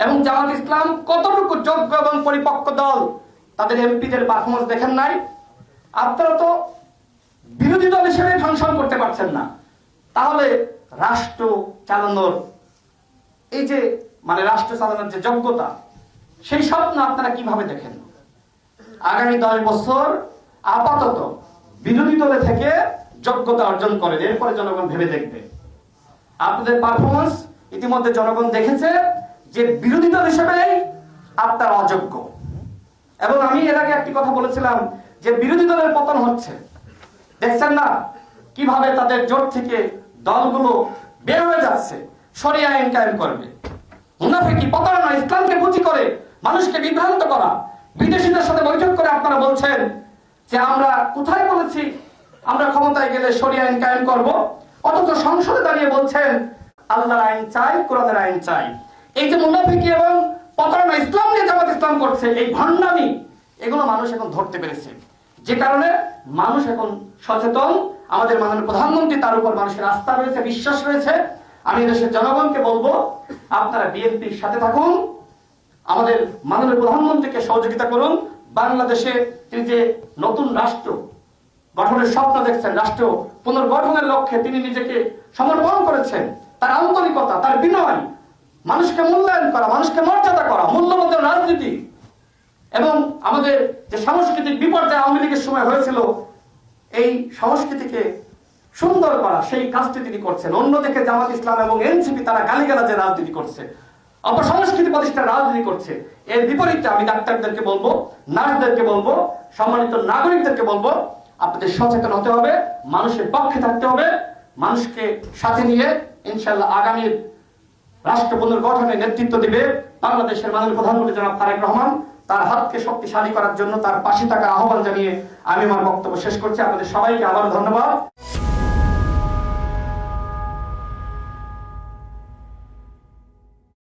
এবং জামাত ইসলাম কতটুকু যোগ্য এবং পরিপক্ক দল, তাদের এমপিদের পারফরমেন্স দেখেন নাই? আপনারা তো বিরোধী দল হিসেবে ফাংশন করতে পারছেন না, তাহলে রাষ্ট্র চালানোর এই যে রাষ্ট্র চালানোর যে যোগ্যতা, সেই স্বপ্ন আপনারা কিভাবে দেখেন? আগামী 10 বছর আপাতত বিরোধী দলে থেকে যোগ্যতা অর্জন করেন, এরপরে জনগণ ভেবে দেখবে। আপনাদের পারফরমেন্স ইতিমধ্যে জনগণ দেখেছে যে বিরোধী দল হিসেবেই আপনারা অযোগ্য। এবং আমি এর আগে একটি কথা বলেছিলাম যে বিরোধী দলের পতন হচ্ছে, দেখছেন না কিভাবে তাদের জোট থেকে দলগুলো বের হয়ে যাচ্ছে, শরিয়া আইন কায়েম করবে, মুনাফিকি, প্রতারণা, ইসলামকে পুঁজি করে মানুষকে বিভ্রান্ত করা। বিদেশিদের সাথে বৈঠক করে আপনারা বলছেন যে আমরা কোথায় বলেছি আমরা ক্ষমতায় গেলে শরিয়া আইন কায়েম করব, অথচ সংসদে দাঁড়িয়ে বলছেন আল্লাহর আইন চাই, কোরআনের আইন চাই। এই যে মুনাফিকি এবং প্রতারণা ইসলাম নিয়ে জামাত ইসলাম করছে, এই ভণ্ডামি, এগুলো মানুষ এখন ধরতে পেরেছে, যে কারণে মানুষ এখন সচেতন। আমাদের মাননীয় প্রধানমন্ত্রী, তার উপর মানুষের আস্থা রয়েছে, বিশ্বাস রয়েছে। আমি দেশের জনগণকে বলবো, আপনারা বিএনপির সাথে থাকুন, আমাদের মাননীয় প্রধানমন্ত্রীকে সহযোগিতা করুন। বাংলাদেশে তিনি যে নতুন রাষ্ট্র গঠনের স্বপ্ন দেখছেন, রাষ্ট্র পুনর্গঠনের লক্ষ্যে তিনি নিজেকে সমর্পণ করেছেন, তার আন্তরিকতা, তার বিনয়, মানুষকে মূল্যায়ন করা, মানুষকে মর্যাদা করা, মূল্যবোধের রাজনীতি, এবং আমাদের যে সাংস্কৃতিক বিপর্যয় আওয়ামী লীগের সময় হয়েছিল, এই সংস্কৃতিকে সুন্দর করা, সেই কাজটি তিনি করছেন। অন্যদিকে জামাত ইসলাম এবং এনসিপি তারা গালিগালাজের রাজনীতি করছে, অপসংস্কৃতি প্রতিষ্ঠার রাজনীতি করছে। এর বিপরীতে আমি ডাক্তারদেরকে বলবো, নার্সদেরকে বলবো, সম্মানিত নাগরিকদেরকে বলবো, আপনাদের সচেতন হতে হবে, মানুষের পক্ষে থাকতে হবে, মানুষকে সাথে নিয়ে ইনশাআল্লাহ আগামী রাষ্ট্র পুনর্গঠনে নেতৃত্ব দিবে বাংলাদেশের মাননীয় প্রধানমন্ত্রী জনাব তারেক রহমান। তার হাতকে শক্তিশালী করার জন্য তার পাশে থাকার আহ্বান জানিয়ে আমি আমার বক্তব্য শেষ করছি। আপনাদের সবাইকে আবারও ধন্যবাদ।